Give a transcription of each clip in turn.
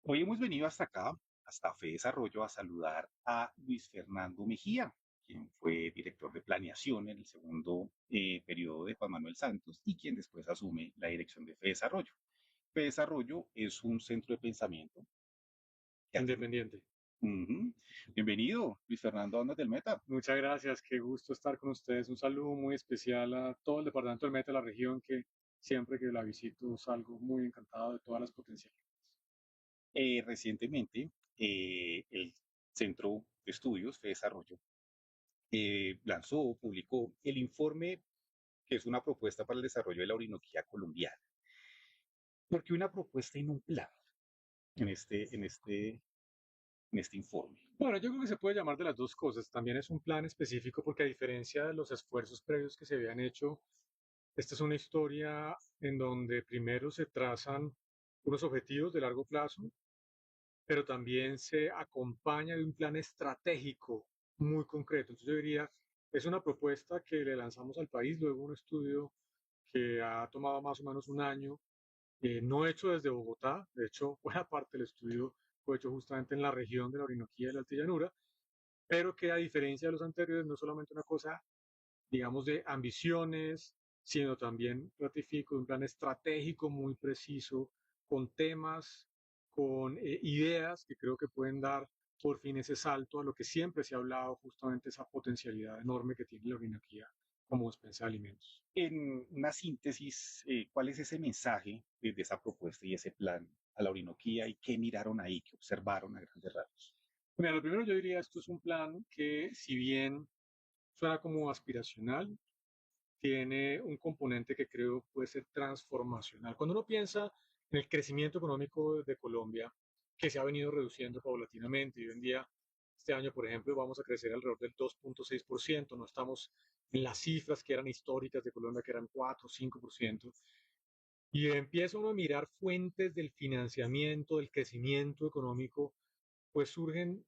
Hoy hemos venido hasta acá, hasta Fe Desarrollo, a saludar a Luis Fernando Mejía, quien fue director de planeación en el segundo periodo de Juan Manuel Santos y quien después asume la dirección de Fe Desarrollo. Fe Desarrollo es un centro de pensamiento que hace... Independiente. Ujú. Bienvenido, Luis Fernando Andas del Meta. Muchas gracias, qué gusto estar con ustedes. Un saludo muy especial a todo el departamento del Meta, de la región, que siempre que la visito salgo muy encantado de todas las potencialidades. Recientemente, el Centro de Estudios Fe Desarrollo lanzó, publicó el informe que es una propuesta para el desarrollo de la Orinoquía colombiana. Porque una propuesta y no un plan en este informe. Bueno, yo creo que se puede llamar de las dos cosas. También es un plan específico porque a diferencia de los esfuerzos previos que se habían hecho, esta es una historia en donde primero se trazan unos objetivos de largo plazo, pero también se acompaña de un plan estratégico muy concreto. Entonces yo diría, es una propuesta que le lanzamos al país, luego un estudio que ha tomado más o menos un año, no hecho desde Bogotá, de hecho buena parte del estudio fue hecho justamente en la región de la Orinoquía y de la Altillanura, pero que a diferencia de los anteriores no es solamente una cosa, digamos, de ambiciones, sino también ratifico un plan estratégico muy preciso, con temas, con ideas que creo que pueden dar por fin ese salto a lo que siempre se ha hablado, justamente esa potencialidad enorme que tiene la Orinoquía como despensa de alimentos. En una síntesis, ¿cuál es ese mensaje de esa propuesta y ese plan a la Orinoquía y qué miraron ahí, qué observaron a grandes rasgos? Mira, lo primero yo diría, esto es un plan que si bien suena como aspiracional, tiene un componente que creo puede ser transformacional. Cuando uno piensa en el crecimiento económico de Colombia, que se ha venido reduciendo paulatinamente, y hoy en día, este año, por ejemplo, vamos a crecer alrededor del 2,6%, no estamos en las cifras que eran históricas de Colombia, que eran 4 o 5%, y empieza uno a mirar fuentes del financiamiento, del crecimiento económico, pues surgen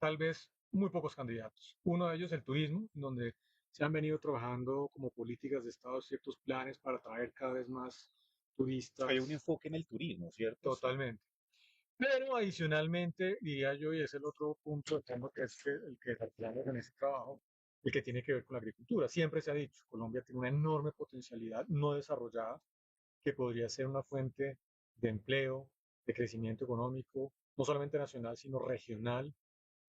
tal vez muy pocos candidatos. Uno de ellos el turismo, donde se han venido trabajando como políticas de Estado ciertos planes para atraer cada vez más Hay un turistas enfoque en el turismo, ¿cierto? Sí. totalmente. Pero adicionalmente, diría yo, y es el otro punto de fondo que es el que desarrollamos en este trabajo, el que tiene que ver con la agricultura. Siempre se ha dicho, Colombia tiene una enorme potencialidad no desarrollada que podría ser una fuente de empleo, de crecimiento económico, no solamente nacional, sino regional,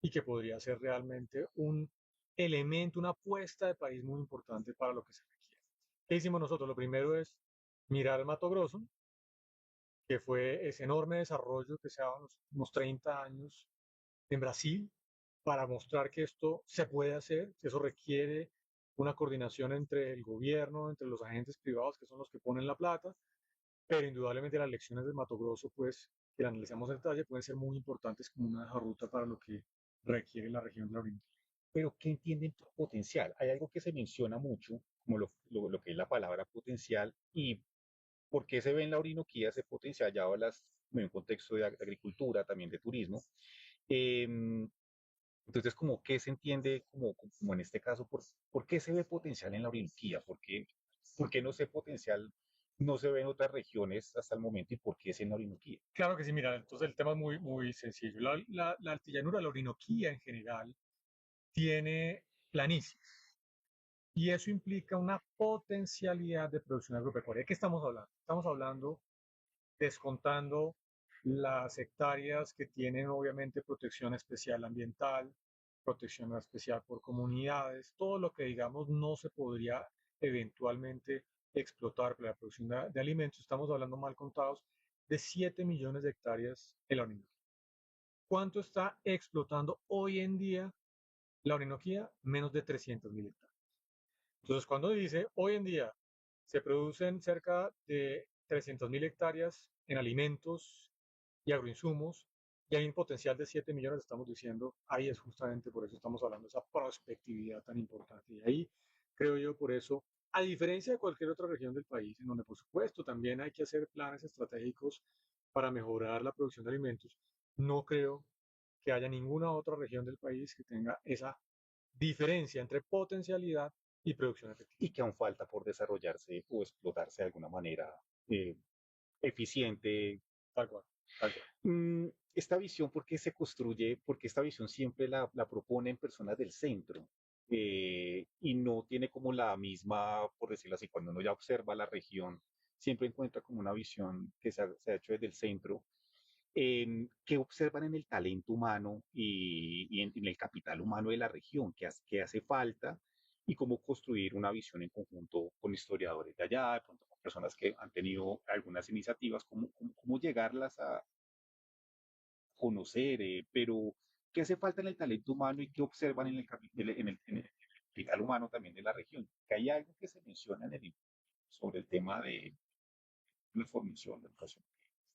y que podría ser realmente un elemento, una apuesta de país muy importante para lo que se requiere. ¿Qué hicimos nosotros? Lo primero es mirar el Mato Grosso, que fue ese enorme desarrollo que se ha dado en los últimos 30 años en Brasil, para mostrar que esto se puede hacer, que eso requiere una coordinación entre el gobierno, entre los agentes privados, que son los que ponen la plata, pero indudablemente las lecciones del Mato Grosso, pues, que la analizamos en detalle, pueden ser muy importantes como una ruta para lo que requiere la región de la Oriente. Pero ¿qué entienden por potencial? Hay algo que se menciona mucho, como lo que es la palabra potencial, y por qué se ve en la Orinoquía ese potencial, ya hablas en un contexto de agricultura, también de turismo. Em, Entonces, como qué se entiende, como en este caso, por qué se ve potencial en la Orinoquía? Por qué no se potencial no se ve en otras regiones hasta el momento y por qué es en la Orinoquía? Claro que sí, mira, entonces el tema es muy, muy sencillo. La altillanura, la Orinoquía en general, tiene planicies y eso implica una potencialidad de producción agropecuaria. ¿De qué estamos hablando? Estamos hablando descontando las hectáreas que tienen obviamente protección especial ambiental, protección especial por comunidades, todo lo que digamos no se podría eventualmente explotar para la producción de alimentos. Estamos hablando mal contados de 7 millones de hectáreas en la Orinoquía. ¿Cuánto está explotando hoy en día la Orinoquía? Menos de 300.000 hectáreas. Entonces, cuando dice hoy en día se producen cerca de 300.000 hectáreas en alimentos y agroinsumos y hay un potencial de 7 millones, estamos diciendo, ahí es justamente por eso estamos hablando de esa prospectividad tan importante. Y ahí creo yo por eso, a diferencia de cualquier otra región del país, en donde por supuesto también hay que hacer planes estratégicos para mejorar la producción de alimentos, no creo que haya ninguna otra región del país que tenga esa diferencia entre potencialidad y producción efectiva. Y que aún falta por desarrollarse o explotarse de alguna manera eh, eficiente, Tal cual. Esta visión, ¿por qué se construye? Porque esta visión siempre la proponen personas del centro y no tiene como la misma, por decirlo así, cuando uno ya observa la región, siempre encuentra como una visión que se ha hecho desde el centro, que observan en el talento humano y en el capital humano de la región, que hace falta y cómo construir una visión en conjunto con historiadores de allá, de pronto con personas que han tenido algunas iniciativas, cómo llegarlas a conocer, pero qué hace falta en el talento humano y qué observan en el capital humano también de la región. Que hay algo que se menciona sobre el tema de la formación, la educación,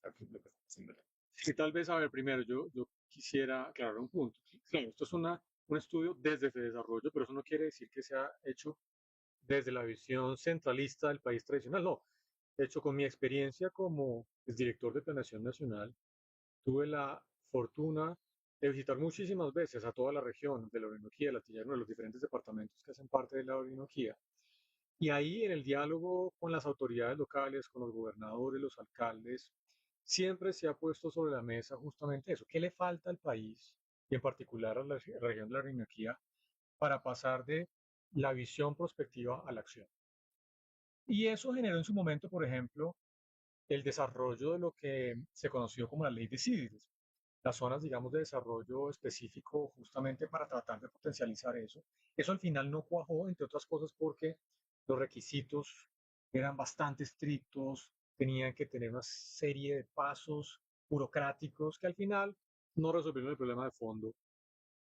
lo que está haciendo. Sí, tal vez, a ver, primero yo quisiera aclarar un punto. Sí, claro, esto es un estudio desde ese desarrollo, pero eso no quiere decir que sea hecho desde la visión centralista del país tradicional, no. De hecho, con mi experiencia como director de Planeación Nacional, tuve la fortuna de visitar muchísimas veces a toda la región de la Orinoquía, la Tilla, de los diferentes departamentos que hacen parte de la Orinoquía. Y ahí en el diálogo con las autoridades locales, con los gobernadores, los alcaldes, siempre se ha puesto sobre la mesa justamente eso. ¿Qué le falta al país y en particular a la región de la Orinoquía para pasar de la visión prospectiva a la acción? Y eso generó en su momento, por ejemplo, el desarrollo de lo que se conoció como la ley de CIDIS, las zonas, digamos, de desarrollo específico justamente para tratar de potencializar eso. Eso al final no cuajó, entre otras cosas, porque los requisitos eran bastante estrictos, tenían que tener una serie de pasos burocráticos que al final no resolvieron el problema de fondo.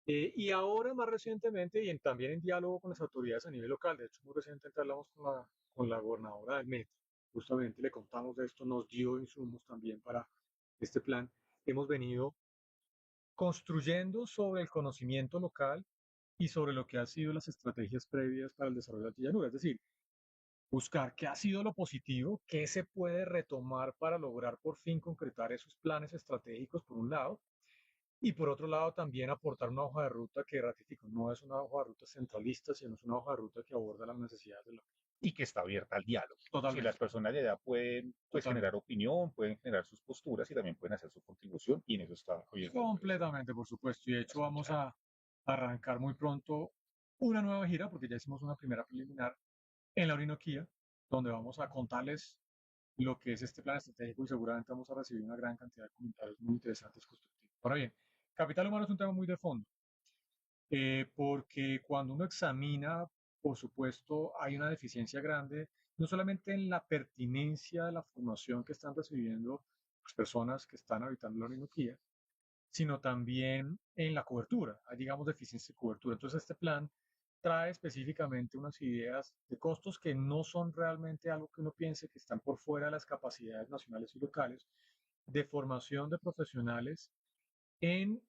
Y ahora, más recientemente, y también en diálogo con las autoridades a nivel local, de hecho, muy recientemente hablamos con la gobernadora del Meta, justamente le contamos de esto, nos dio insumos también para este plan. Hemos venido construyendo sobre el conocimiento local y sobre lo que han sido las estrategias previas para el desarrollo de la llanura, es decir, buscar qué ha sido lo positivo, qué se puede retomar para lograr por fin concretar esos planes estratégicos, por un lado, y por otro lado también aportar una hoja de ruta que ratifico, no es una hoja de ruta centralista, sino es una hoja de ruta que aborda las necesidades de la región. Y que está abierta al diálogo. Si las Totalmente, personas de allá pueden pues, totalmente. generar opinión, pueden generar sus posturas y también pueden hacer su contribución y en eso está abierto. Completamente, por supuesto. Y de hecho vamos Escuchar. a arrancar muy pronto una nueva gira, porque ya hicimos una primera preliminar en la Orinoquía, donde vamos a contarles lo que es este plan estratégico y seguramente vamos a recibir una gran cantidad de comentarios muy interesantes, constructivos. Ahora bien, capital humano es un tema muy de fondo, porque cuando uno examina, por supuesto, hay una deficiencia grande, no solamente en la pertinencia de la formación que están recibiendo las personas que están habitando la Orinoquía, sino también en la cobertura. Hay, digamos, deficiencia de cobertura. Entonces, este plan trae específicamente unas ideas de costos que no son realmente algo que uno piense que están por fuera de las capacidades nacionales y locales, de formación de profesionales en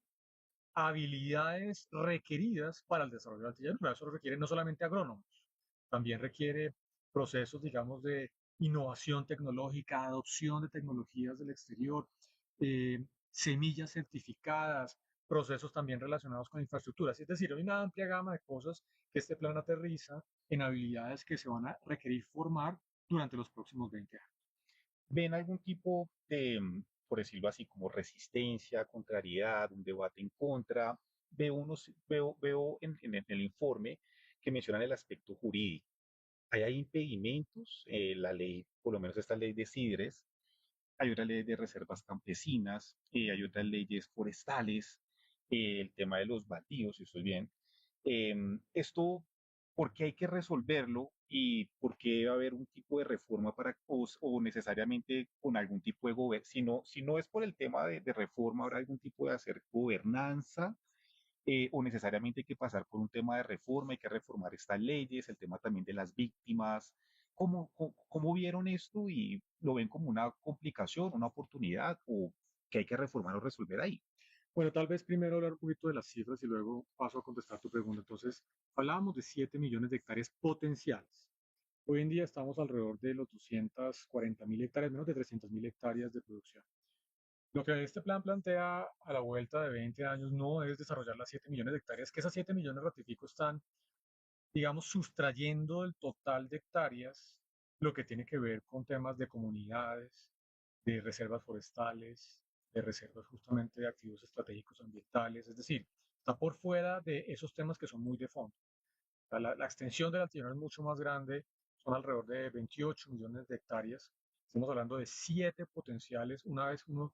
habilidades requeridas para el desarrollo de la artillería. Eso requiere no solamente agrónomos, también requiere procesos, digamos, de innovación tecnológica, adopción de tecnologías del exterior, semillas certificadas, procesos también relacionados con infraestructuras. Es decir, hay una amplia gama de cosas que este plan aterriza en habilidades que se van a requerir formar durante los próximos 20 años. ¿Ven algún tipo de, por decirlo así, como resistencia, contrariedad, un debate en contra? Veo en el informe que mencionan el aspecto jurídico. Hay impedimentos, la ley, por lo menos esta ley de CIDRES, hay otra ley de reservas campesinas, hay otras leyes forestales, el tema de los baldíos, si estoy bien. Esto, ¿por qué hay que resolverlo y por qué va a haber un tipo de reforma o necesariamente con algún tipo de gobierno? Si no es por el tema de reforma, habrá algún tipo de hacer gobernanza o necesariamente hay que pasar por un tema de reforma, hay que reformar estas leyes, el tema también de las víctimas. ¿Cómo vieron esto y lo ven como una complicación, una oportunidad o que hay que reformar o resolver ahí? Bueno, tal vez primero hablar un poquito de las cifras y luego paso a contestar tu pregunta. Entonces, hablábamos de 7 millones de hectáreas potenciales. Hoy en día estamos alrededor de los 240.000 hectáreas, menos de 300.000 hectáreas de producción. Lo que este plan plantea a la vuelta de 20 años no es desarrollar las 7 millones de hectáreas, que esas 7 millones, ratifico, están, digamos, sustrayendo del total de hectáreas lo que tiene que ver con temas de comunidades, de reservas forestales, de reservas justamente de activos estratégicos ambientales, es decir, está por fuera de esos temas que son muy de fondo. La extensión del altiplano es mucho más grande, son alrededor de 28 millones de hectáreas. Estamos hablando de 7 potenciales una vez uno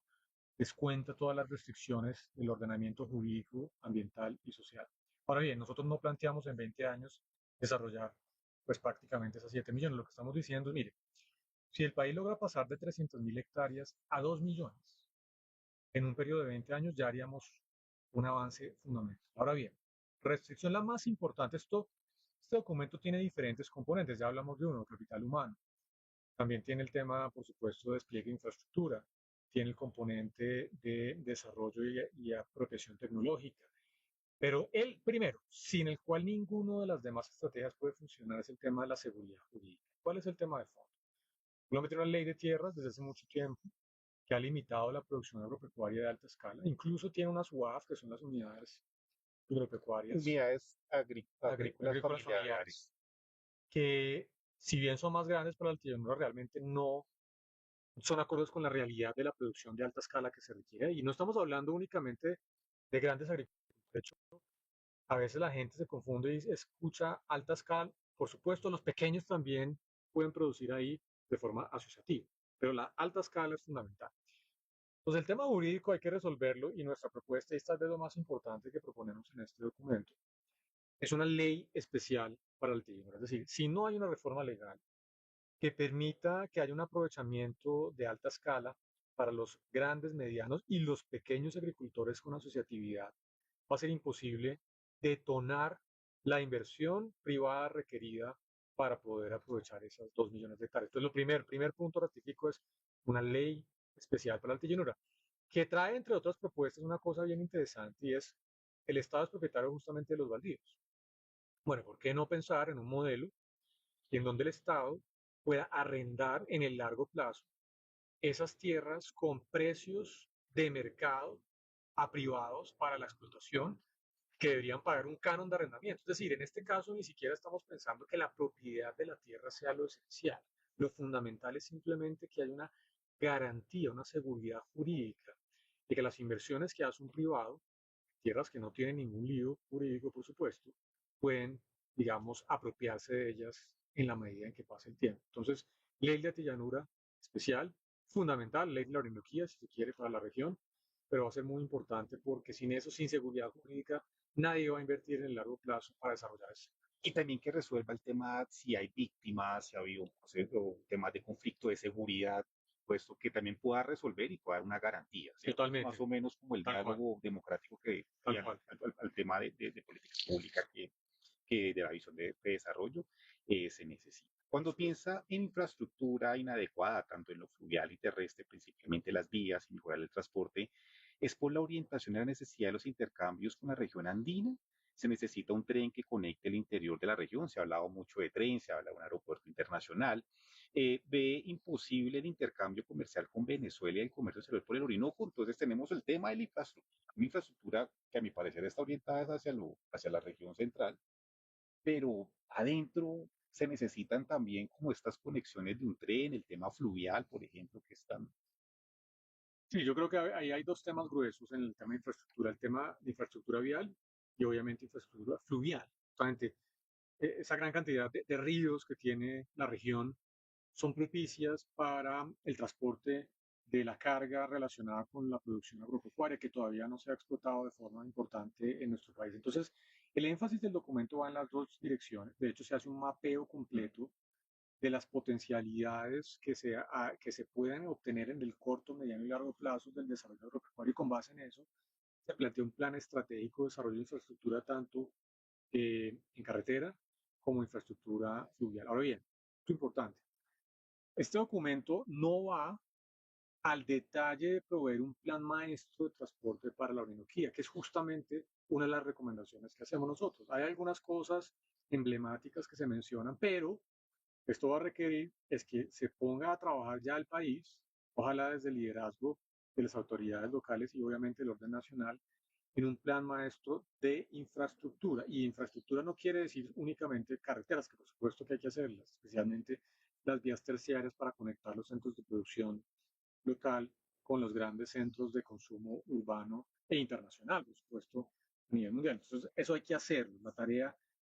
descuenta todas las restricciones del ordenamiento jurídico, ambiental y social. Ahora bien, nosotros no planteamos en 20 años desarrollar pues prácticamente esas 7 millones. Lo que estamos diciendo es, mire, si el país logra pasar de 300.000 hectáreas a 2 millones en un periodo de 20 años, ya haríamos un avance fundamental. Ahora bien, restricción la más importante, este documento tiene diferentes componentes, ya hablamos de uno, capital humano. También tiene el tema, por supuesto, de despliegue de infraestructura, tiene el componente de desarrollo y apropiación tecnológica. Pero el primero, sin el cual ninguno de las demás estrategias puede funcionar, es el tema de la seguridad jurídica. ¿Cuál es el tema de fondo? Colombia tiene una ley de tierras desde hace mucho tiempo que ha limitado la producción agropecuaria de alta escala. Incluso tiene unas UAF, que son las unidades agropecuarias Unidades agrícolas agrícolas familiares. familiares, que si bien son más grandes para la llanura, realmente no son acordes con la realidad de la producción de alta escala que se requiere. Y no estamos hablando únicamente de grandes agricultores. De hecho, a veces la gente se confunde y escucha alta escala. Por supuesto, los pequeños también pueden producir ahí de forma asociativa, pero la alta escala es fundamental. Entonces, el tema jurídico hay que resolverlo y nuestra propuesta, y esta es lo más importante que proponemos en este documento, es una ley especial para el altiplano. Es decir, si no hay una reforma legal que permita que haya un aprovechamiento de alta escala para los grandes, medianos y los pequeños agricultores con asociatividad, va a ser imposible detonar la inversión privada requerida para poder aprovechar esas 2 millones de hectáreas. Entonces, primer punto ratifico es una ley especial para la altillanura, que trae, entre otras propuestas, una cosa bien interesante y es el Estado es propietario justamente de los baldíos. Bueno, ¿por qué no pensar en un modelo en donde el Estado pueda arrendar en el largo plazo esas tierras con precios de mercado a privados para la explotación que deberían pagar un canon de arrendamiento? Es decir, en este caso ni siquiera estamos pensando que la propiedad de la tierra sea lo esencial. Lo fundamental es simplemente que haya una garantía, una seguridad jurídica de que las inversiones que hace un privado, tierras que no tienen ningún lío jurídico, por supuesto, pueden, digamos, apropiarse de ellas en la medida en que pase el tiempo. Entonces, ley de Atillanura especial, fundamental, ley de la Orinoquía, si se quiere, para la región, pero va a ser muy importante porque sin eso, sin seguridad jurídica, nadie va a invertir en el largo plazo para desarrollar eso. Y también que resuelva el tema si hay víctimas, si ha habido temas de conflicto de seguridad, puesto que también pueda resolver y pueda dar una garantía, ¿cierto? Más Totalmente, o menos como el tal cual, diálogo democrático que y tal cual. al tema de política pública que de la visión de desarrollo se necesita. Cuando piensa en infraestructura inadecuada, tanto en lo fluvial y terrestre, principalmente las vías y mejorar el transporte, es por la orientación y la necesidad de los intercambios con la región andina. Se necesita un tren que conecte el interior de la región. Se ha hablado mucho de tren, se habla de un aeropuerto internacional. Ve imposible el intercambio comercial con Venezuela y el comercio exterior por el Orinoco. Entonces tenemos el tema de la infraestructura. Una infraestructura que a mi parecer está orientada hacia la región central, pero adentro se necesitan también como estas conexiones de un tren, el tema fluvial, por ejemplo, que están. Sí, yo creo que ahí hay dos temas gruesos en el tema de infraestructura, el tema de infraestructura vial y obviamente infraestructura fluvial. Justamente, esa gran cantidad de ríos que tiene la región son propicias para el transporte de la carga relacionada con la producción agropecuaria que todavía no se ha explotado de forma importante en nuestro país. Entonces, el énfasis del documento va en las dos direcciones. De hecho, se hace un mapeo completo de las potencialidades que se pueden obtener en el corto, mediano y largo plazo del desarrollo agropecuario y con base en eso se plantea un plan estratégico de desarrollo de infraestructura tanto en carretera como infraestructura fluvial. Ahora bien, esto es importante. Este documento no va al detalle de proveer un plan maestro de transporte para la Orinoquía, que es justamente una de las recomendaciones que hacemos nosotros. Hay algunas cosas emblemáticas que se mencionan, pero esto va a requerir es que se ponga a trabajar ya el país, ojalá desde el liderazgo de las autoridades locales y obviamente el orden nacional, en un plan maestro de infraestructura. Y infraestructura no quiere decir únicamente carreteras, que por supuesto que hay que hacerlas, especialmente las vías terciarias para conectar los centros de producción local con los grandes centros de consumo urbano e internacional, por supuesto, a nivel mundial. Entonces, eso hay que hacerlo.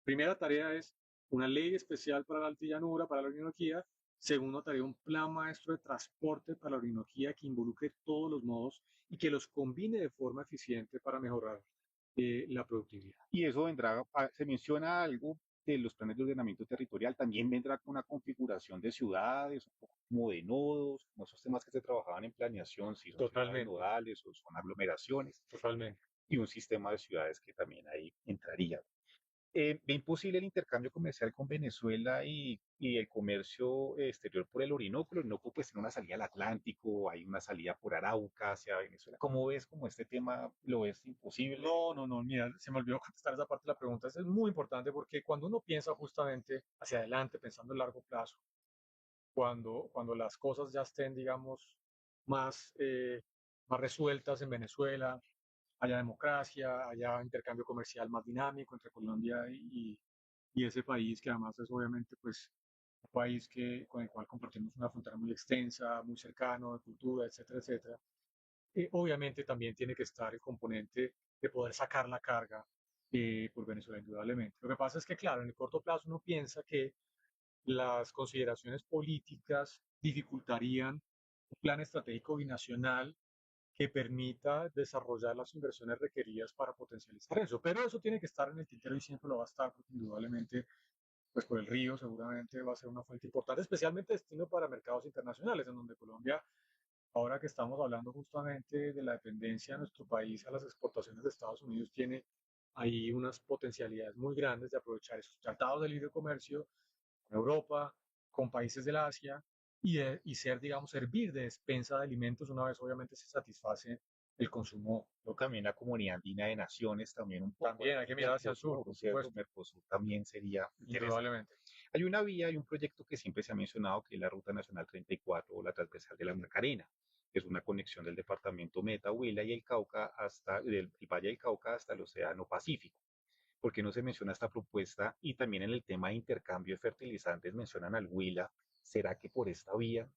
Primera tarea es una ley especial para la altillanura, para la Orinoquía. Segunda tarea, un plan maestro de transporte para la Orinoquía que involucre todos los modos y que los combine de forma eficiente para mejorar la productividad. Y eso vendrá, se menciona algo de los planes de ordenamiento territorial, también vendrá con una configuración de ciudades, un poco como de nodos, como esos temas que se trabajaban en planeación, si son ciudades Totalmente, nodales o son aglomeraciones, totalmente. y un sistema de ciudades que también ahí entraría. ¿Ve imposible el intercambio comercial con Venezuela y el comercio exterior por el Orinoco? El Orinoco pues tiene una salida al Atlántico, hay una salida por Arauca hacia Venezuela. ¿Cómo ves como este tema lo ves imposible? No, mira, se me olvidó contestar esa parte de la pregunta. Eso es muy importante porque cuando uno piensa justamente hacia adelante, pensando en largo plazo, cuando las cosas ya estén, digamos, más, más resueltas en Venezuela, haya democracia, haya intercambio comercial más dinámico entre Colombia y ese país, que además es obviamente pues un país con el cual compartimos una frontera muy extensa, muy cercano, de cultura, etcétera, etcétera. Obviamente también tiene que estar el componente de poder sacar la carga por Venezuela, indudablemente. Lo que pasa es que, claro, en el corto plazo uno piensa que las consideraciones políticas dificultarían un plan estratégico binacional que permita desarrollar las inversiones requeridas para potencializar eso. Pero eso tiene que estar en el tintero y siempre lo va a estar, porque indudablemente, pues por el río seguramente va a ser una fuente importante, especialmente destino para mercados internacionales, en donde Colombia, ahora que estamos hablando justamente de la dependencia de nuestro país a las exportaciones de Estados Unidos, tiene ahí unas potencialidades muy grandes de aprovechar esos tratados de libre comercio con Europa, con países del Asia y ser, digamos, servir de despensa de alimentos una vez obviamente se satisface el consumo local. También la Comunidad Andina de Naciones, también un poco También hay que mirar hacia el sur, por ¿cierto? supuesto, Mercosur también sería interesante. indudablemente. Hay una vía, hay un proyecto que siempre se ha mencionado, que es la Ruta Nacional 34 o la Transversal de la Macarena, que es una conexión del departamento Meta, Huila y el Cauca hasta el Valle del Cauca hasta el Océano Pacífico. ¿Por qué no se menciona esta propuesta? Y también en el tema de intercambio de fertilizantes mencionan al Huila. ¿Será que por esta vía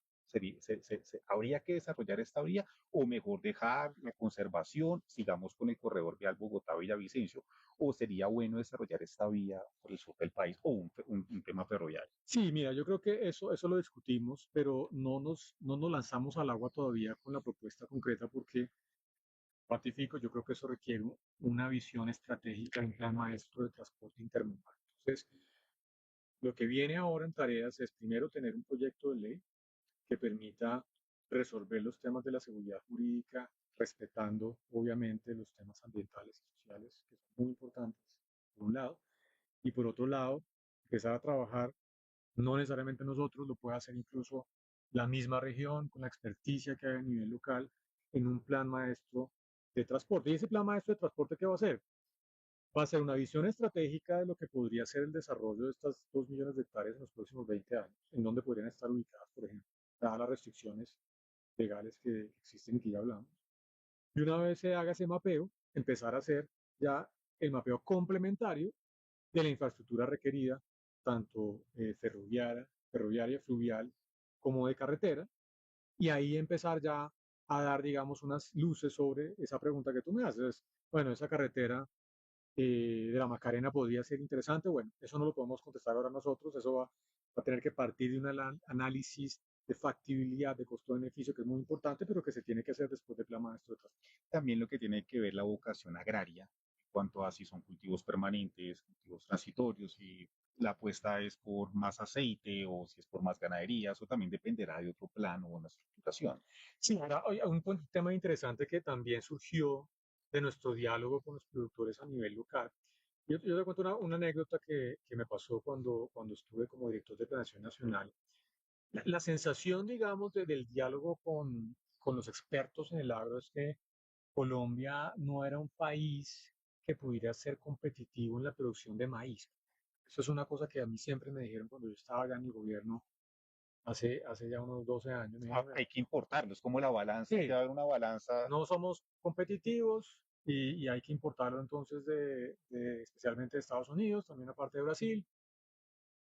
habría que desarrollar esta vía o mejor dejar la conservación, sigamos con el corredor vial Bogotá-Villavicencio, o sería bueno desarrollar esta vía por el sur del país o un tema ferroviario? Sí, mira, yo creo que eso lo discutimos, pero no nos lanzamos al agua todavía con la propuesta concreta porque, ratifico, yo creo que eso requiere una visión estratégica, un plan maestro de transporte intermodal. Entonces, lo que viene ahora en tareas es primero tener un proyecto de ley que permita resolver los temas de la seguridad jurídica, respetando obviamente los temas ambientales y sociales, que son muy importantes, por un lado, y por otro lado, empezar a trabajar, no necesariamente nosotros, lo puede hacer incluso la misma región, con la experticia que hay a nivel local, en un plan maestro de transporte. ¿Y ese plan maestro de transporte qué va a hacer? Va a ser una visión estratégica de lo que podría ser el desarrollo de estas 2 millones de hectáreas en los próximos 20 años, en donde podrían estar ubicadas, por ejemplo, dadas las restricciones legales que existen y que ya hablamos. Y una vez se haga ese mapeo, empezar a hacer ya el mapeo complementario de la infraestructura requerida, tanto ferroviaria, fluvial, como de carretera, y ahí empezar ya a dar, digamos, unas luces sobre esa pregunta que tú me haces. Bueno, esa carretera de la Macarena podría ser interesante. Bueno, eso no lo podemos contestar ahora nosotros, eso va a tener que partir de un análisis de factibilidad, de costo-beneficio, que es muy importante, pero que se tiene que hacer después del plan maestro de transporte. También lo que tiene que ver la vocación agraria, en cuanto a si son cultivos permanentes, cultivos transitorios, si la apuesta es por más aceite o si es por más ganadería, eso también dependerá de otro plano o una estructuración. Sí, ahora hay un tema interesante que también surgió de nuestro diálogo con los productores a nivel local. Yo te cuento una anécdota que me pasó cuando estuve como director de Planeación Nacional. La sensación, digamos, del diálogo con los expertos en el agro es que Colombia no era un país que pudiera ser competitivo en la producción de maíz. Eso es una cosa que a mí siempre me dijeron cuando yo estaba allá en el gobierno hace ya unos 12 años. Me dijeron, Hay que importarlo, es como la balanza, que sí, va a haber una balanza. no somos competitivos y hay que importarlo entonces especialmente de Estados Unidos, también aparte de Brasil,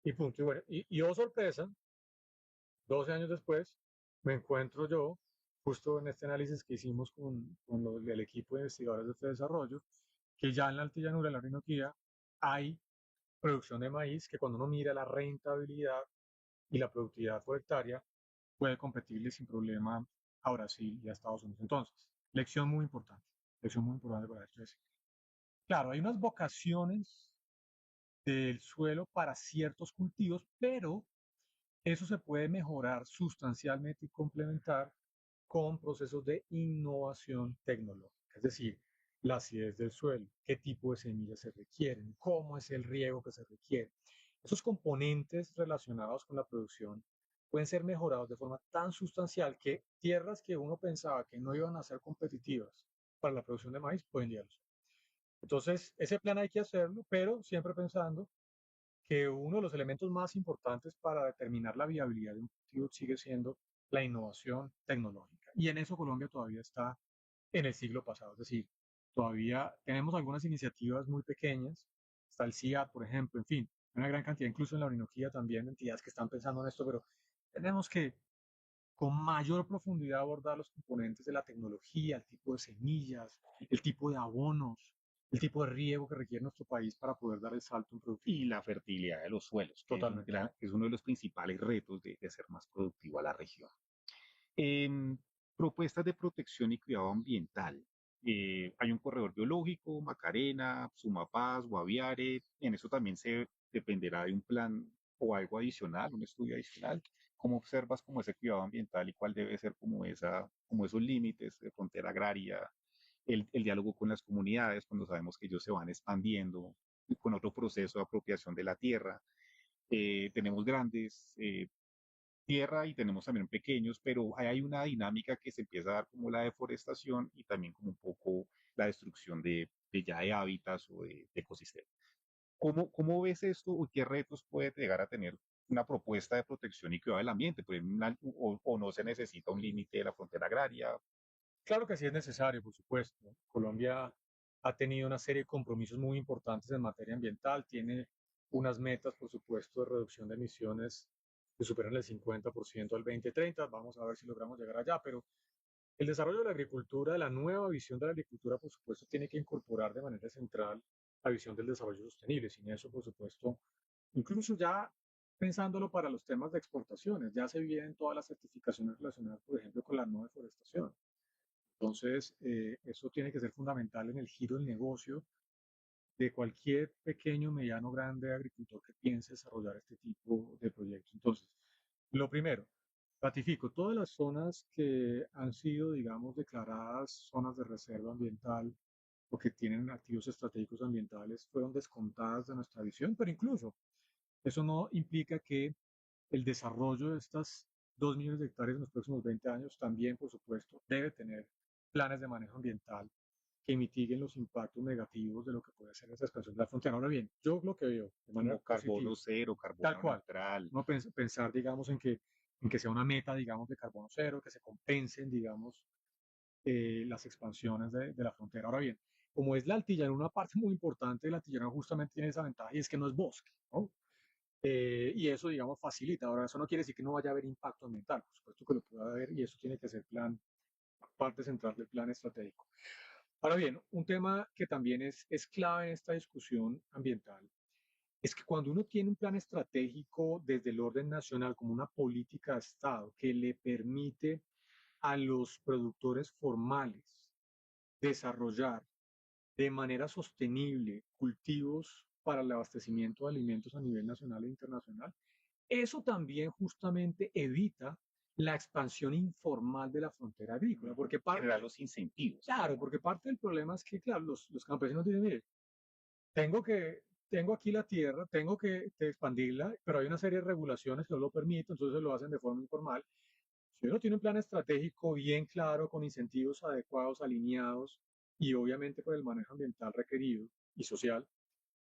y punto. Y bueno, y oh sorpresa, 12 años después, me encuentro yo justo en este análisis que hicimos con el equipo de investigadores de este desarrollo, que ya en la altillanura de la Orinoquía hay producción de maíz que cuando uno mira la rentabilidad y la productividad por hectárea, puede competirle sin problema a Brasil y a Estados Unidos. Entonces, lección muy importante para esto es, claro, hay unas vocaciones del suelo para ciertos cultivos, pero eso se puede mejorar sustancialmente y complementar con procesos de innovación tecnológica, es decir, la acidez del suelo, qué tipo de semillas se requieren, cómo es el riego que se requiere. Esos componentes relacionados con la producción pueden ser mejorados de forma tan sustancial que tierras que uno pensaba que no iban a ser competitivas para la producción de maíz pueden llegarlo. Entonces, ese plan hay que hacerlo, pero siempre pensando que uno de los elementos más importantes para determinar la viabilidad de un cultivo sigue siendo la innovación tecnológica. Y en eso Colombia todavía está en el siglo pasado, es decir, todavía tenemos algunas iniciativas muy pequeñas, está el CIAT, por ejemplo, en fin, hay una gran cantidad, incluso en la Orinoquía también, entidades que están pensando en esto, pero tenemos que con mayor profundidad abordar los componentes de la tecnología, el tipo de semillas, el tipo de abonos, el tipo de riego que requiere nuestro país para poder dar el salto en Y productividad. la fertilidad de los suelos, que Totalmente. es uno de los principales retos de hacer más productiva la región. En propuestas de protección y cuidado ambiental. Hay un corredor biológico, Macarena, Sumapaz, Guaviare. En eso también se dependerá de un plan o algo adicional, un estudio adicional. ¿Cómo observas como ese cuidado ambiental y cuál debe ser como esos límites de frontera agraria, el diálogo con las comunidades cuando sabemos que ellos se van expandiendo con otro proceso de apropiación de la tierra? Tenemos grandes tierra y tenemos también pequeños, pero hay una dinámica que se empieza a dar como la deforestación y también como un poco la destrucción de ya de hábitats o de ecosistemas. ¿Cómo ves esto o qué retos puede llegar a tener una propuesta de protección y cuidado del ambiente? Pues, o no se necesita un límite de la frontera agraria. Claro que sí es necesario, por supuesto. Colombia ha tenido una serie de compromisos muy importantes en materia ambiental, tiene unas metas, por supuesto, de reducción de emisiones que superan el 50% al 2030. Vamos a ver si logramos llegar allá, pero el desarrollo de la agricultura, la nueva visión de la agricultura, por supuesto, tiene que incorporar de manera central la visión del desarrollo sostenible. Sin eso, por supuesto, incluso ya pensándolo para los temas de exportaciones, ya se vienen todas las certificaciones relacionadas, por ejemplo, con la no deforestación. Entonces, eso tiene que ser fundamental en el giro del negocio de cualquier pequeño, mediano, grande agricultor que piense desarrollar este tipo de proyectos. Entonces, lo primero, ratifico, todas las zonas que han sido, digamos, declaradas zonas de reserva ambiental o que tienen activos estratégicos ambientales fueron descontadas de nuestra visión, pero incluso eso no implica que el desarrollo de estas 2 millones de hectáreas en los próximos 20 años también, por supuesto, debe tener planes de manejo ambiental que mitiguen los impactos negativos de lo que puede ser esa expansión de la frontera. Ahora bien, yo lo que veo de manera Como positiva, carbono cero, tal carbono cual, neutral. no pensar, digamos, en que sea una meta, digamos, de carbono cero, que se compensen, digamos, las expansiones de la frontera. Ahora bien, como es la altillanura, una parte muy importante de la altillanura justamente tiene esa ventaja y es que no es bosque, ¿no? Y eso, digamos, facilita. Ahora, eso no quiere decir que no vaya a haber impacto ambiental, por supuesto que lo puede haber y eso tiene que ser parte central del plan estratégico. Ahora bien, un tema que también es clave en esta discusión ambiental es que cuando uno tiene un plan estratégico desde el orden nacional como una política de Estado que le permite a los productores formales desarrollar de manera sostenible cultivos para el abastecimiento de alimentos a nivel nacional e internacional, eso también justamente evita la expansión informal de la frontera agrícola, porque Generar los incentivos. claro, porque parte del problema es que, claro, los campesinos dicen, mire, tengo que, tengo aquí la tierra, tengo que expandirla, pero hay una serie de regulaciones que no lo permiten, entonces lo hacen de forma informal. Si uno tiene un plan estratégico bien claro, con incentivos adecuados, alineados y obviamente con el manejo ambiental requerido y social,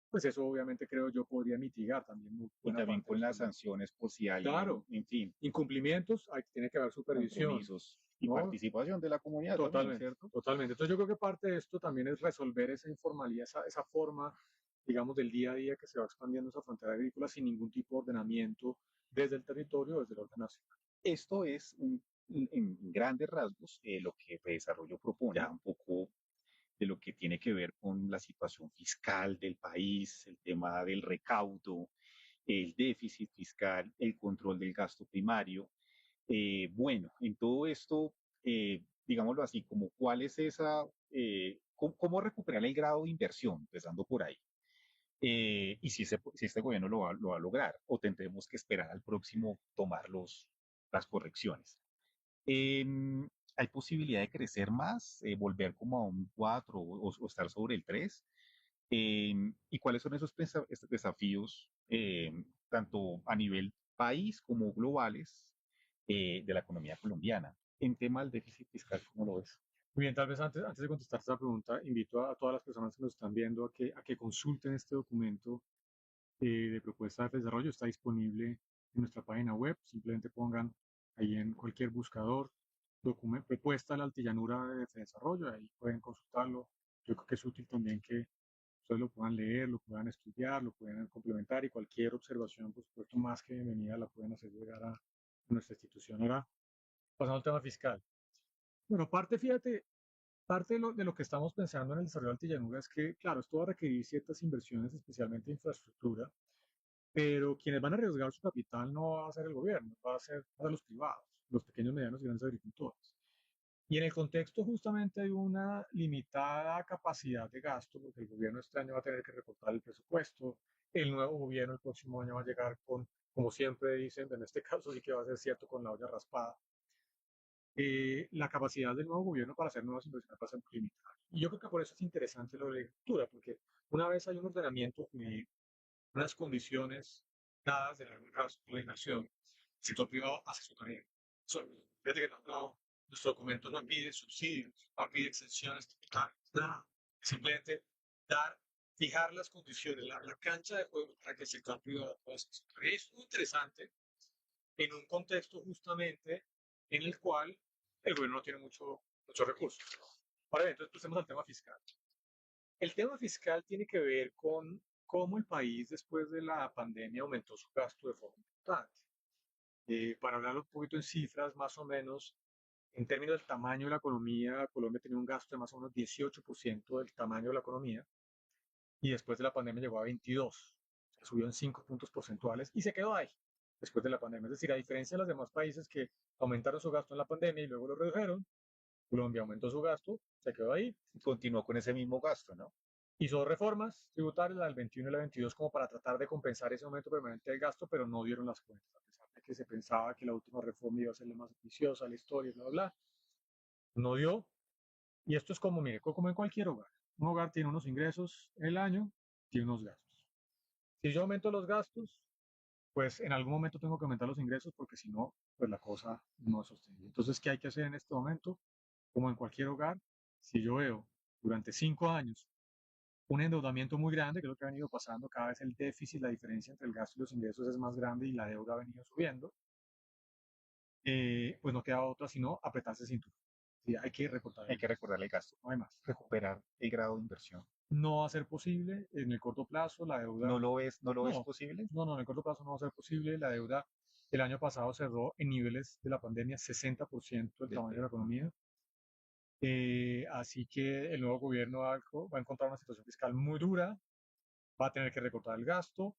pues eso obviamente creo yo podría mitigar también Y buena también parte de con los las problemas. sanciones por si alguien, Claro, en fin, incumplimientos, tiene que haber supervisión, compromisos y ¿no? participación de la comunidad también, Totalmente, ¿cierto? totalmente. Entonces yo creo que parte de esto también es resolver esa informalidad, esa forma, digamos, del día a día que se va expandiendo esa frontera agrícola sin ningún tipo de ordenamiento desde el territorio, desde el orden nacional. Esto es en grandes rasgos lo que Desarrollo propone, ya un poco de lo que tiene que ver con la situación fiscal del país, el tema del recaudo, el déficit fiscal, el control del gasto primario. Bueno, en todo esto, digámoslo así, como cuál es esa, cómo recuperar el grado de inversión, empezando por ahí. Y si este gobierno lo va a lograr, o tendremos que esperar al próximo tomar las correcciones. Em, ¿Hay posibilidad de crecer más, volver como a un 4 o estar sobre el 3? ¿Y cuáles son esos desafíos, tanto a nivel país como globales, de la economía colombiana? En tema del déficit fiscal, ¿cómo lo ves? Muy bien, tal vez antes de contestar esta pregunta, invito a todas las personas que nos están viendo a que consulten este documento de propuesta de desarrollo. Está disponible en nuestra página web. Simplemente pongan ahí en cualquier buscador propuesta de la altillanura de desarrollo. Ahí pueden consultarlo. Yo creo que es útil también que ustedes lo puedan leer, lo puedan estudiar, lo puedan complementar y cualquier observación, por supuesto, más que bienvenida, la pueden hacer llegar a nuestra institución. Ahora, pasando al tema fiscal. Bueno, fíjate, parte de lo que estamos pensando en el desarrollo de Altillanura es que, claro, esto va a requerir ciertas inversiones, especialmente en infraestructura, pero quienes van a arriesgar su capital no va a ser el gobierno, va a ser los privados, los pequeños, medianos y grandes agricultores. Y en el contexto justamente de una limitada capacidad de gasto, porque el gobierno este año va a tener que recortar el presupuesto, el nuevo gobierno el próximo año va a llegar con, como siempre dicen, en este caso sí que va a ser cierto, con la olla raspada. La capacidad del nuevo gobierno para hacer nuevas inversiones va a ser muy limitada. Y yo creo que por eso es interesante lo de la agricultura, porque una vez hay un ordenamiento jurídico, unas condiciones dadas de la legislación, el sector privado hace su tarea. Fíjate que nuestro documento no pide subsidios, no pide exenciones tributarias, nada. Simplemente dar, fijar las condiciones, la cancha de juego para que el sector privado pueda hacer su tarea. Y es muy interesante en un contexto justamente en el cual el gobierno no tiene muchos recursos. Ahora bien, entonces pasemos al tema fiscal. El tema fiscal tiene que ver con cómo el país después de la pandemia aumentó su gasto de forma importante. Para hablar un poquito en cifras, más o menos, en términos del tamaño de la economía, Colombia tenía un gasto de más o menos 18% del tamaño de la economía y después de la pandemia llegó a 22%, subió en 5 puntos porcentuales y se quedó ahí después de la pandemia. Es decir, a diferencia de los demás países que aumentaron su gasto en la pandemia y luego lo redujeron, Colombia aumentó su gasto, se quedó ahí. Continuó con ese mismo gasto, ¿no? Hizo reformas tributarias, la del 21 y la 22, como para tratar de compensar ese aumento permanente del gasto, pero no dieron las cuentas, a pesar de que se pensaba que la última reforma iba a ser la más ambiciosa, la historia, bla, bla, bla. No dio. Y esto es como, mire, como en cualquier hogar. Un hogar tiene unos ingresos en el año, tiene unos gastos. Si yo aumento los gastos, pues en algún momento tengo que aumentar los ingresos porque si no, pues la cosa no es sostenible. Entonces, ¿qué hay que hacer en este momento? Como en cualquier hogar, si yo veo durante 5 años un endeudamiento muy grande, que es lo que ha venido pasando, cada vez el déficit, la diferencia entre el gasto y los ingresos es más grande y la deuda ha venido subiendo, pues no queda otra sino apretarse el cinturón. Sí, hay que recortar Hay que recordar el gasto, no hay más. recuperar el grado de inversión. No va a ser posible en el corto plazo, la deuda. No lo ves No, posible? no, en el corto plazo no va a ser posible. La deuda el año pasado cerró en niveles de la pandemia 60% del tamaño de la economía. Así que el nuevo gobierno va a encontrar una situación fiscal muy dura, va a tener que recortar el gasto.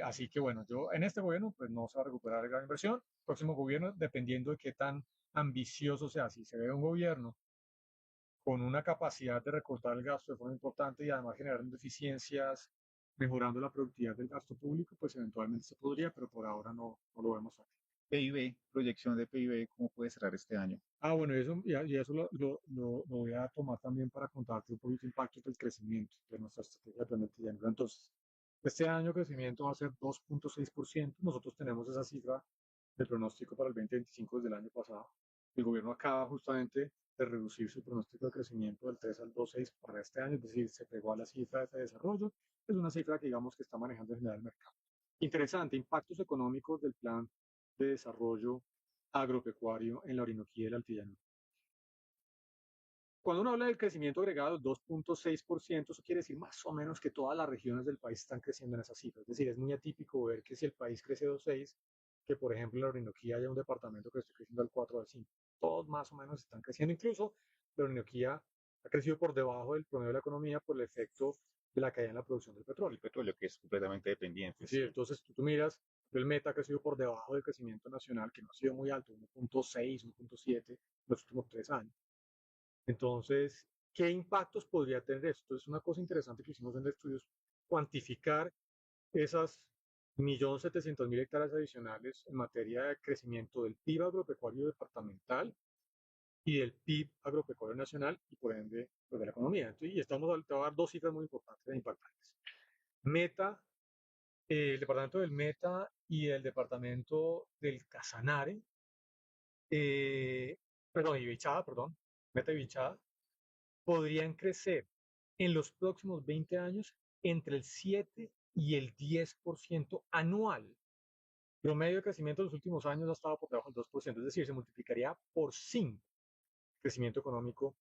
Así que bueno, yo en este gobierno pues no se va a recuperar la gran inversión. Próximo gobierno, dependiendo de qué tan ambicioso sea, si se ve un gobierno con una capacidad de recortar el gasto de forma importante y además generando eficiencias, mejorando la productividad del gasto público, pues eventualmente se podría, pero por ahora no lo vemos así. PIB, proyección de PIB, ¿cómo puede cerrar este año? Bueno, y eso lo voy a tomar también para contarte un poquito el impacto del crecimiento de nuestra estrategia de Planeta Llanura. Entonces, este año el crecimiento va a ser 2.6%. Nosotros tenemos esa cifra de pronóstico para el 2025 desde el año pasado. El gobierno acaba justamente de reducir su pronóstico de crecimiento del 3 al 2.6 para este año, es decir, se pegó a la cifra de desarrollo. Es una cifra que digamos que está manejando en general el mercado. Interesante, impactos económicos del plan de desarrollo agropecuario en la Orinoquía y el Altillano. Cuando uno habla del crecimiento agregado del 2.6%, eso quiere decir más o menos que todas las regiones del país están creciendo en esa cifra. Es decir, es muy atípico ver que si el país crece 2.6, que, por ejemplo, en la Orinoquía haya un departamento que esté creciendo al 4 o al 5. Todos más o menos están creciendo. Incluso la Orinoquía ha crecido por debajo del promedio de la economía por el efecto de la caída en la producción del El petróleo. petróleo que es completamente dependiente, Sí, sí. entonces tú miras, el meta ha crecido por debajo del crecimiento nacional, que no ha sido muy alto, 1.6, 1.7 los últimos 3 años. Entonces, ¿qué impactos podría tener esto? Entonces, una cosa interesante que hicimos en el estudio es cuantificar esas 1.700.000 hectáreas adicionales en materia de crecimiento del PIB agropecuario departamental y del PIB agropecuario nacional y por ende pues, de la economía. Entonces, y te voy a dar dos cifras muy importantes e impactantes. Meta, el departamento del Meta y el departamento del Casanare, eh, perdón, y Bichada, perdón, Meta y Bichada, podrían crecer en los próximos 20 años entre el 7 y el 10% anual. Promedio de crecimiento en los últimos años ha estado por debajo del 2%, es decir, se multiplicaría por 5 el crecimiento económico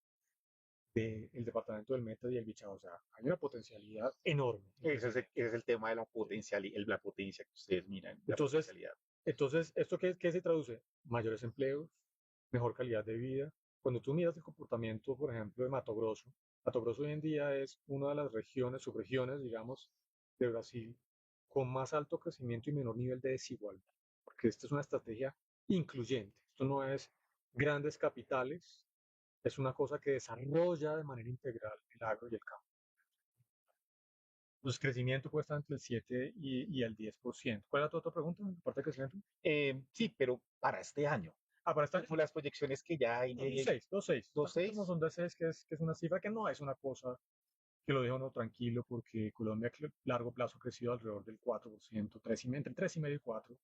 del departamento del Meta y el Bichado. O sea, hay una potencialidad enorme. Ese es el tema de la potencialidad, la potencia que ustedes miran, la Entonces, potencialidad. entonces ¿esto qué se traduce? Mayores empleos, mejor calidad de vida. Cuando tú miras el comportamiento, por ejemplo, de Mato Grosso hoy en día es una de las regiones, subregiones, digamos, de Brasil con más alto crecimiento y menor nivel de desigualdad, porque esta es una estrategia incluyente. Esto no es grandes capitales, es una cosa que desarrolla de manera integral el agro y el campo. Entonces, crecimiento puede estar entre el 7 y el 10%. ¿Cuál era tu otra pregunta? Aparte de crecimiento. Sí, pero para este año, Para esta como las proyecciones que ya hay dos de seis, dos seis. dos Como seis son de 6, que es una cifra que no es una cosa que lo deja uno tranquilo, porque Colombia a largo plazo ha crecido alrededor del 4%, entre 3,5 y 4.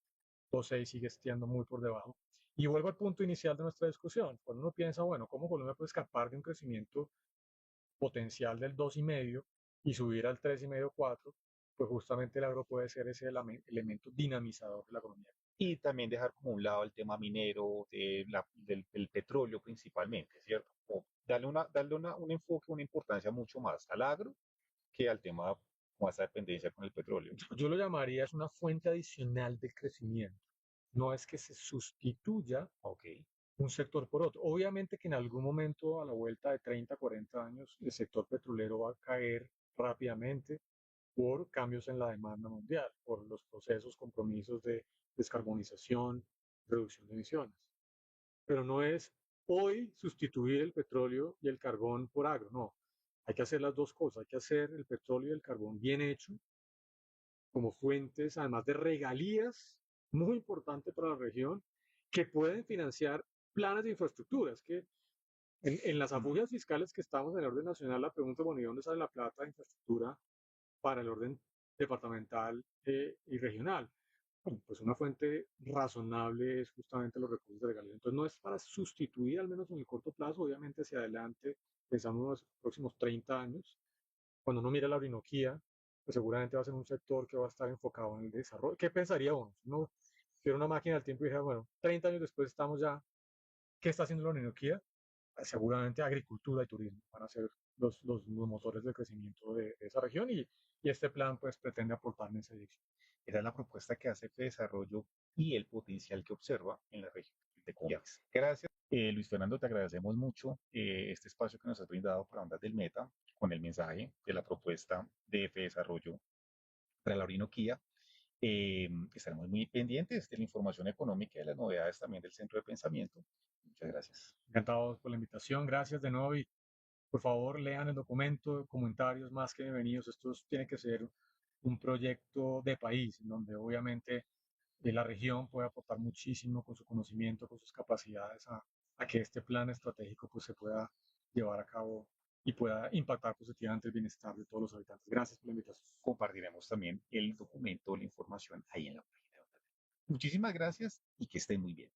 2,6 sigue estando muy por debajo. Y vuelvo al punto inicial de nuestra discusión. Cuando uno piensa, bueno, ¿cómo Colombia puede escapar de un crecimiento potencial del 2,5 y subir al 3,5, 4? Pues justamente el agro puede ser ese elemento dinamizador de la economía. y también dejar como a un lado el tema minero, del petróleo principalmente, ¿cierto? Como un enfoque, una importancia mucho más al agro que al tema como a esa dependencia con el petróleo. Yo lo llamaría es una fuente adicional de crecimiento. No es que se sustituya Ok. un sector por otro. Obviamente que en algún momento, a la vuelta de 30, 40 años, el sector petrolero va a caer rápidamente por cambios en la demanda mundial, por los procesos, compromisos de descarbonización, reducción de emisiones. Pero no es hoy sustituir el petróleo y el carbón por agro, no. Hay que hacer las dos cosas, hay que hacer el petróleo y el carbón bien hecho como fuentes, además de regalías, muy importante para la región, que pueden financiar planes de infraestructuras, que en las afugias fiscales que estamos en el orden nacional, la pregunta es, bueno, ¿y dónde sale la plata de infraestructura para el orden departamental y regional? Bueno, pues una fuente razonable es justamente los recursos de regalías. Entonces no es para sustituir, al menos en el corto plazo, obviamente hacia adelante, pensando en los próximos 30 años, cuando uno mira la Orinoquía, pues seguramente va a ser un sector que va a estar enfocado en el desarrollo. ¿Qué pensaría uno? Si uno tuviera una máquina del tiempo y dijera, bueno, 30 años después estamos ya, ¿qué está haciendo la Orinoquía? Pues seguramente agricultura y turismo van a ser los motores de crecimiento de esa región y este plan pues pretende aportar en esa dirección. Esa es la propuesta que hace de desarrollo y el potencial que observa en la región de Copias. Gracias. Luis Fernando, te agradecemos mucho este espacio que nos has brindado para Ondas del Meta con el mensaje de la propuesta de desarrollo para la Orinoquía. Estaremos muy pendientes de la información económica y de las novedades también del Centro de Pensamiento. Muchas gracias. Encantados por la invitación, gracias de nuevo y por favor lean el documento, comentarios más que bienvenidos. Esto tiene que ser un proyecto de país, en donde obviamente la región puede aportar muchísimo con su conocimiento, con sus capacidades a que este plan estratégico pues, se pueda llevar a cabo y pueda impactar positivamente el bienestar de todos los habitantes. Gracias por la invitación. Compartiremos también el documento, la información ahí en la página. Muchísimas gracias y que estén muy bien.